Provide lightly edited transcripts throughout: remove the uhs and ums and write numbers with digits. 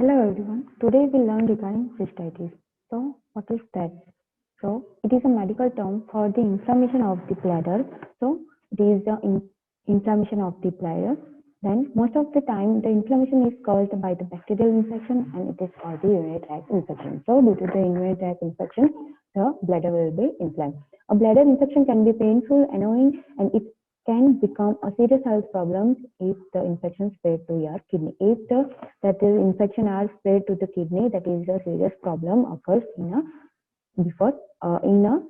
Hello everyone. Today we learn regarding cystitis. So, what is that? So, it is a medical term for the inflammation of the bladder. So, it is the inflammation of the bladder. Then, most of the time, the inflammation is caused by the bacterial infection and it is called the urinary tract infection. So, due to the urinary tract infection, the bladder will be inflamed. A bladder infection can be painful, annoying, and it can become a serious health problem if the infection spread to your kidney. If the infection are spread to the kidney, that is a serious problem occurs in a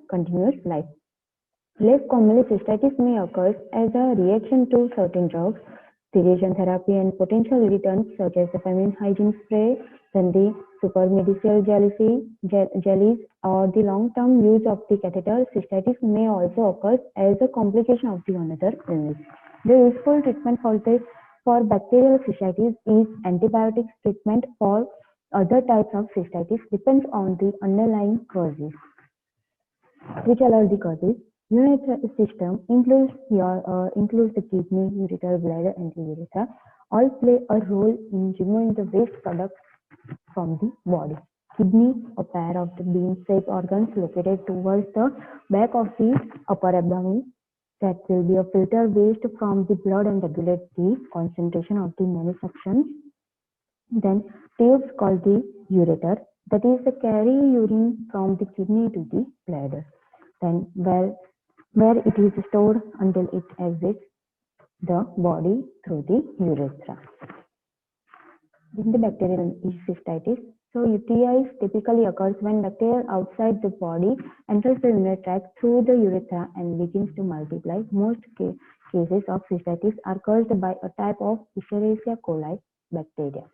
continuous life. Less commonly, cystitis may occur as a reaction to certain drugs, sedation therapy, and potential irritants such as the feminine hygiene spray, then the supermedical jellies, or the long-term use of the catheter. Cystitis may also occur as a complication of the another illness. The useful treatment for bacterial cystitis is antibiotics. Treatment for other types of cystitis depends on the underlying causes. Which are the causes? Urinary system includes the kidney, ureter, bladder, and the urethra. All play a role in removing the waste products from the body. Kidney, a pair of the bean-shaped organs located towards the back of the upper abdomen, that will be a filter waste from the blood and regulate the concentration of the many sections. Then tubes called the ureter, that is the carry urine from the kidney to the bladder. Then where it is stored until it exits the body through the urethra. In the bacterial cystitis, so UTIs typically occurs when bacteria outside the body enters the urinary tract through the urethra and begins to multiply. Most cases of cystitis are caused by a type of Escherichia coli bacteria.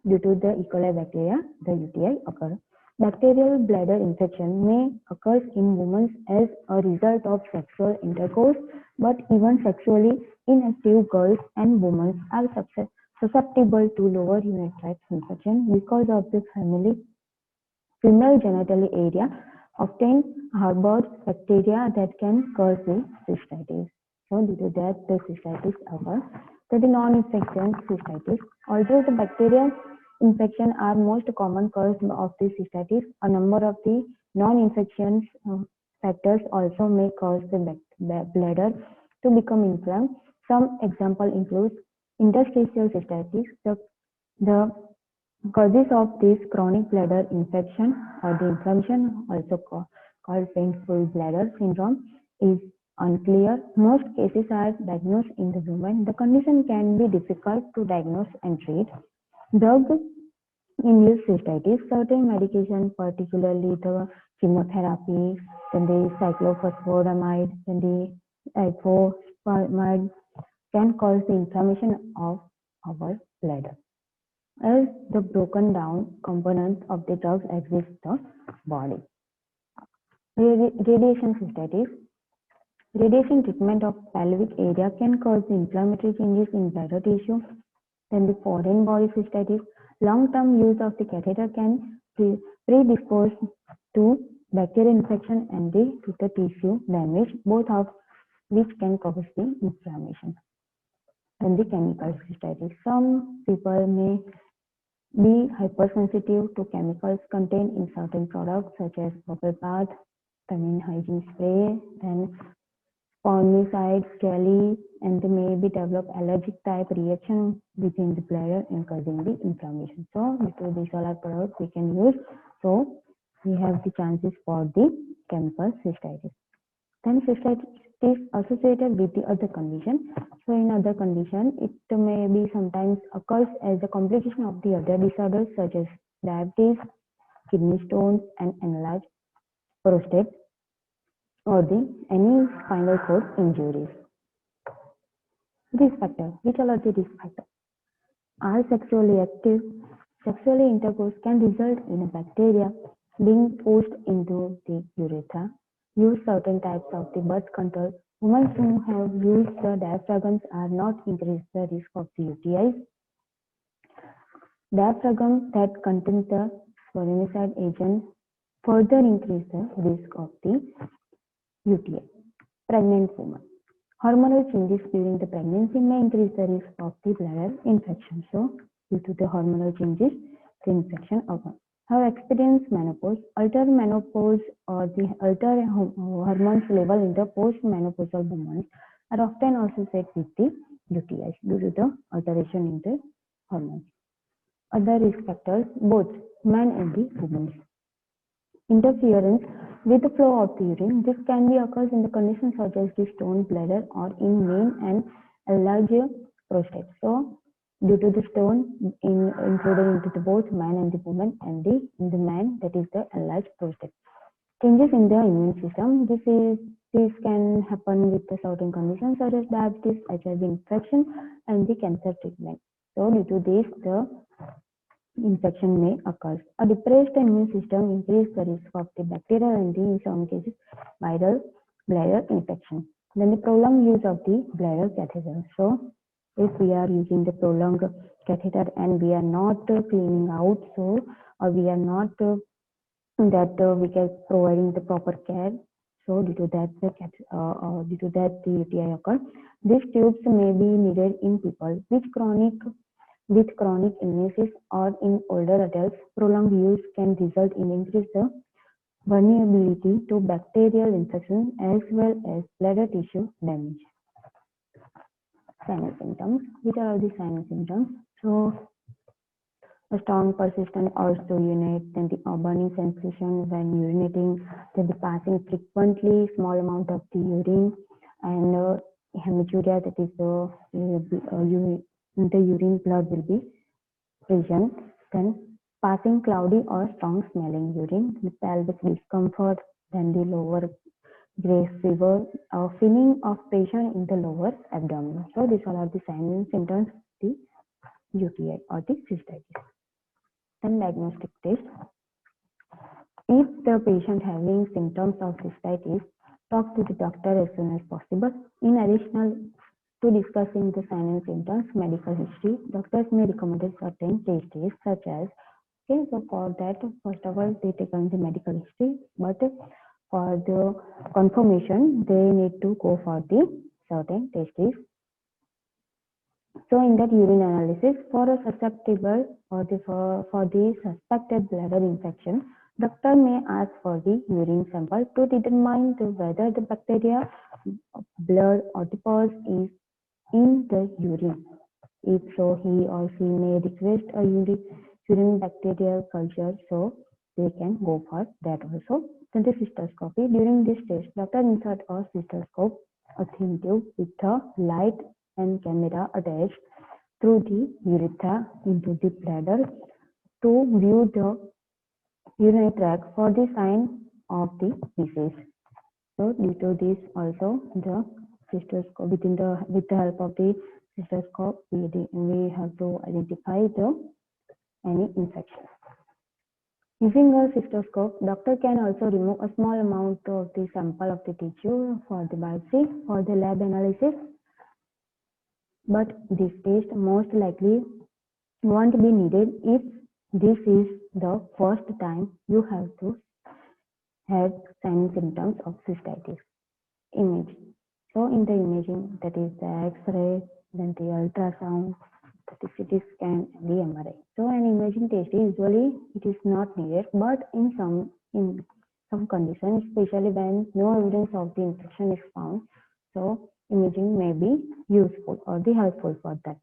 Due to the E. coli bacteria, the UTI occurs. Bacterial bladder infection may occur in women as a result of sexual intercourse, but even sexually inactive girls and women are susceptible to lower urinary tract infection because of the female genital area often harbors bacteria that can cause the cystitis. So due to that, the cystitis occurs. So the non-infection cystitis, although the bacterial infection are most common cause of the cystitis, a number of the non-infections factors also may cause the bladder to become inflamed. Some example include interstitial cystitis. The causes of this chronic bladder infection or the inflammation, also called painful bladder syndrome, is unclear. Most cases are diagnosed in the women. The condition can be difficult to diagnose and treat. Drug-induced cystitis, certain medication, particularly the chemotherapy, then the cyclophosphamide, then the ifosfamide, can cause the inflammation of our bladder as the broken down components of the drugs exit the body. Radiation cystitis. Radiation treatment of pelvic area can cause inflammatory changes in bladder tissue. Then the foreign body cystitis. Long-term use of the catheter can predispose to bacterial infection and to the tissue damage, both of which can cause the inflammation. And the chemical cystitis. Some people may be hypersensitive to chemicals contained in certain products such as bubble bath, feminine hygiene spray, then spermicide jelly, and they may be develop allergic type reaction within the bladder and causing the inflammation. So because these all are products we can use, so we have the chances for the chemical cystitis. Then cystitis is associated with the other condition. So in other condition, it may be sometimes occurs as a complication of the other disorders such as diabetes, kidney stones, and enlarged prostate, or any spinal cord injuries. Risk factors. Which are the risk factors? Are sexually active. Sexually intercourse can result in a bacteria being pushed into the urethra. Use certain types of the birth control. Women who have used the diaphragms are not increased the risk of the UTIs. Diaphragms that contain the spermicide agent further increase the risk of the UTI. Pregnant women. Hormonal changes during the pregnancy may increase the risk of the bladder infection. So due to the hormonal changes, the infection occurs. How experience menopause, altered menopause or the altered hormones level in the post-menopausal women are often associated with the UTIs due to the alteration in the hormones. Other risk factors, both men and the women. Interference with the flow of the urine. This can be occurs in the conditions such as the stone bladder or in men and enlarged prostate. So, due to the stone included into the both man and the woman, and in the man, that is the enlarged prostate. Changes in the immune system. This can happen with the certain conditions such as diabetes, HIV infection, and the cancer treatment. So, due to this, the infection may occur. A depressed immune system increases the risk of the bacterial and in some cases viral bladder infection. Then the prolonged use of the bladder catheter. So if we are using the prolonged catheter and we are not cleaning out, so or we are not we can providing the proper care. So due to that the UTI occur. These tubes may be needed in people with chronic illnesses or in older adults. Prolonged use can result in increased vulnerability to bacterial infection as well as bladder tissue damage. Sinus symptoms. Which are the sinus symptoms? So, a strong persistent urge to urinate, then the burning sensation when urinating, then the passing frequently small amount of the urine, and hematuria, that is the urine blood will be present. Then passing cloudy or strong smelling urine, the pelvic discomfort, then the lower grade fever, feeling of pressure in the lower abdomen. So these all are the signs and symptoms of the UTI or the cystitis. Then diagnostic test. If the patient having symptoms of cystitis, talk to the doctor as soon as possible. In addition to discussing the signs and symptoms, medical history, doctors may recommend certain tests such as, okay, so for that, first of all, they take on the medical history, but for the confirmation, they need to go for the certain tests. So in that urine analysis, for a susceptible or for the suspected bladder infection, doctor may ask for the urine sample to determine whether the bacteria, blood, or the pus is in the urine. If so, he or she may request a urine bacterial culture, so they can go for that also. Then the cystoscopy. During this test, doctor insert a cystoscope, a thin tube with a light and camera attached through the urethra into the bladder to view the urinary tract for the sign of the disease. So due to this also the cystoscope with the help of the cystoscope we have to identify any infection. Using a cystoscope, doctor can also remove a small amount of the sample of the tissue for the biopsy for the lab analysis. But this test most likely won't be needed if this is the first time you have to have signs and symptoms of cystitis. Image. So in the imaging, that is the X-ray, then the ultrasound, the CT scan, and the MRI. So an imaging test usually it is not needed, but in some conditions, especially when no evidence of the infection is found, so imaging may be useful or the helpful for that.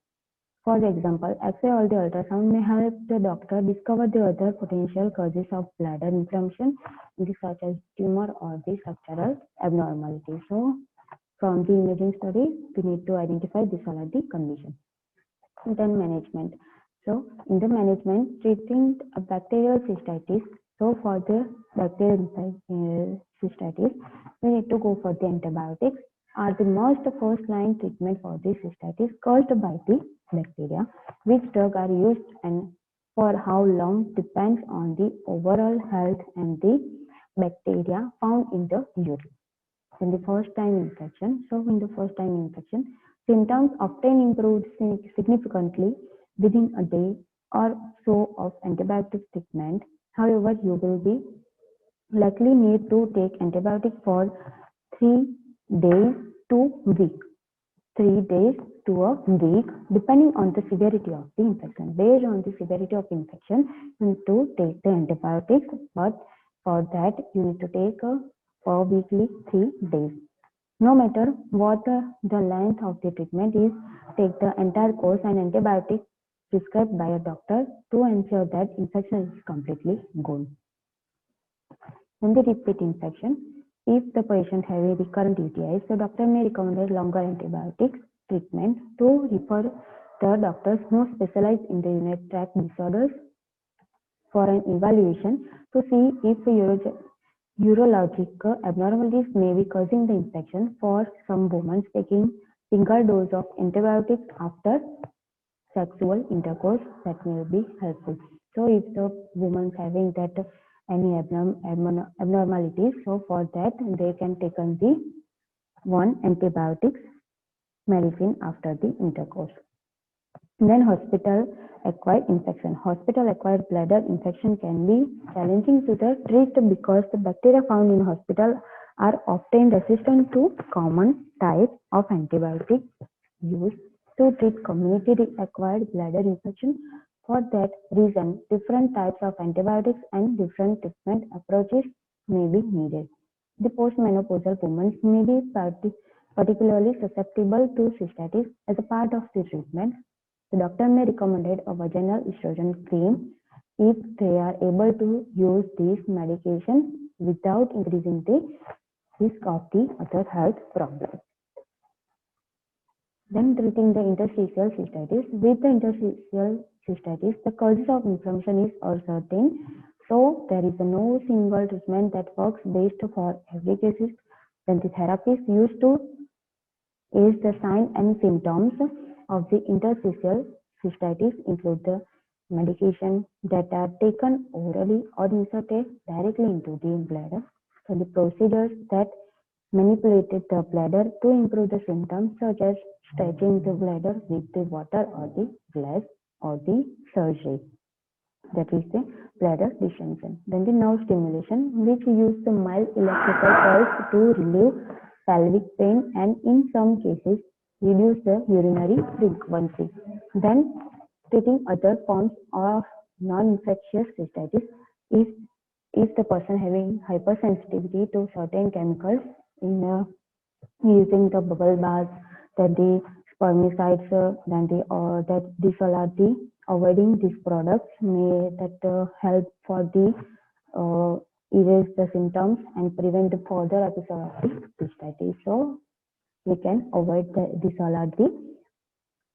For example, X-ray or the ultrasound may help the doctor discover the other potential causes of bladder inflammation, such as tumor or the structural abnormality. So, from the imaging study, we need to identify this all the conditions. Then management. So, in the management, treating a bacterial cystitis. So, for the bacterial cystitis, we need to go for the antibiotics. Are the most first line treatment for the cystitis caused by the bacteria. Which drugs are used and for how long depends on the overall health and the bacteria found in the urine. In the first time infection, so in the first time infection, symptoms often improve significantly within a day or so of antibiotic treatment. However, you will be likely need to take antibiotic for 3 days to week. 3 days to a week, depending on the severity of the infection. Based on the severity of infection, you need to take the antibiotics, but for that you need to take for weekly 3 days. No matter what the length of the treatment is, take the entire course and antibiotic prescribed by a doctor to ensure that infection is completely gone. When the repeat infection, if the patient has a recurrent UTI, the doctor may recommend longer antibiotic treatment to refer the doctors who specialize in the urinary tract disorders for an evaluation to see if urologic abnormalities may be causing the infection. For some women, taking single dose of antibiotics after sexual intercourse, that may be helpful. So if the woman having that any abnormalities, so for that they can take on the one antibiotics medicine after the intercourse. Then hospital-acquired infection. Hospital-acquired bladder infection can be challenging to treat because the bacteria found in hospital are often resistant to common types of antibiotics used to treat community-acquired bladder infection. For that reason, different types of antibiotics and different treatment approaches may be needed. The postmenopausal women may be particularly susceptible to cystitis. As a part of the treatment, the doctor may recommend a vaginal estrogen cream if they are able to use this medication without increasing the risk of the other health problems. Then treating the interstitial cystitis. With the interstitial cystitis, the causes of inflammation is uncertain, so there is no single treatment that works best for every case. Then the therapies used to ease the signs and symptoms of the interstitial cystitis include the medication that are taken orally or inserted directly into the bladder. So the procedures that manipulated the bladder to improve the symptoms, such as stretching the bladder with the water or the glass or the surgery. That is the bladder distension. Then the nerve stimulation, which use the mild electrical pulse to relieve pelvic pain and in some cases reduce the urinary frequency. Then treating other forms of non-infectious cystitis. If the person having hypersensitivity to certain chemicals in using the bubble bath, then the spermicides, then these all are the avoiding these products may help for the erase the symptoms and prevent the further episode of the cystitis. So we can avoid these all are the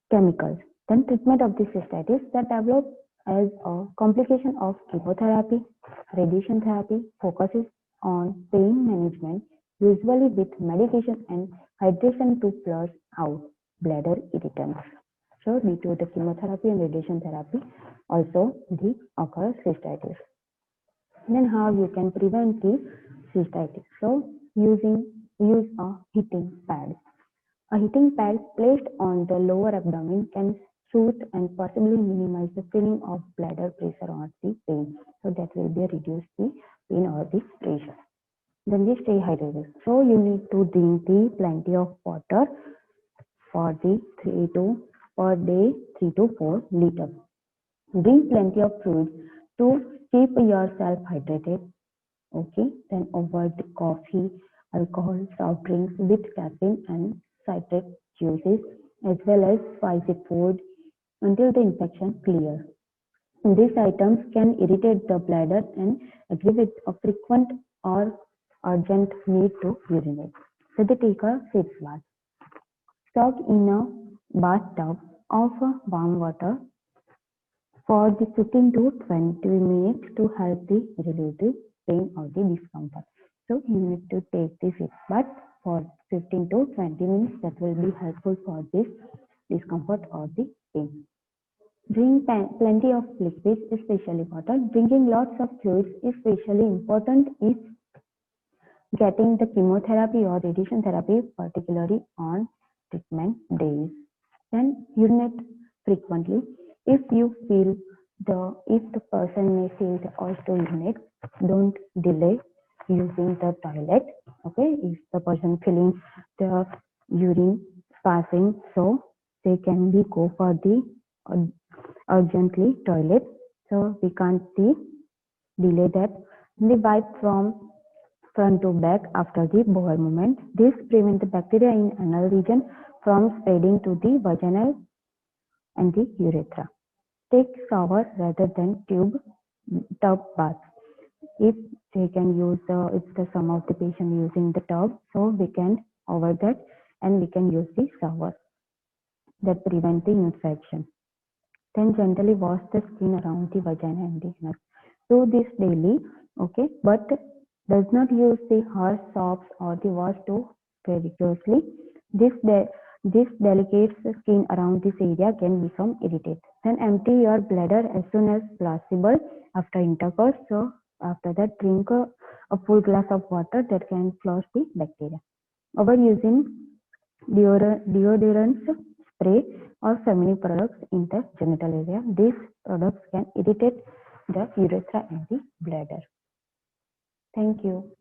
chemicals. Then treatment of the cystitis that develop as a complication of chemotherapy, radiation therapy focuses on pain management, usually with medication and hydration to flush out bladder irritants. So due to the chemotherapy and radiation therapy, also the occurs cystitis. Then how you can prevent the cystitis? So use a heating pad. A heating pad placed on the lower abdomen can soothe and possibly minimize the feeling of bladder pressure or the pain. So that will be reduce the pain or the pressure. Then we stay hydrated. So you need to drink plenty of water for the 3 to 4 liters. Drink plenty of fluids to keep yourself hydrated. Okay. Then avoid the coffee, alcohol, soft drinks with caffeine and citric juices, as well as spicy food until the infection clears. These items can irritate the bladder and aggravate a frequent or urgent need to urinate. So they take a sitz bath. Soak in a bathtub of warm water for the 15 to 20 minutes to help the relieve the pain or the discomfort. So you need to take the sitz bath for 15 to 20 minutes. That will be helpful for this discomfort or the pain. Drink plenty of liquids, especially water. Drinking lots of fluids is especially important if getting the chemotherapy or radiation therapy, particularly on treatment days. Then urinate frequently. If the person may feel the urge to urinate, don't delay using the toilet. Okay, if the person feeling the urine passing, so they can be go for the urgently toilet, so we can't delay that. They wipe from front to back after the bowel movement. This prevents the bacteria in anal region from spreading to the vaginal and the urethra. Take shower rather than tub bath. If they can use if some of the patient using the tub, so we can avoid that and we can use the shower that prevent the infection. Then gently wash the skin around the vagina and the anus. Do this daily, okay, but does not use the harsh soaps or the wash too vigorously. This delicate skin around this area can become irritated. Then empty your bladder as soon as possible after intercourse. So after that, drink a full glass of water that can flush the bacteria. Overusing deodorants, spray, or feminine products in the genital area. These products can irritate the urethra and the bladder. Thank you.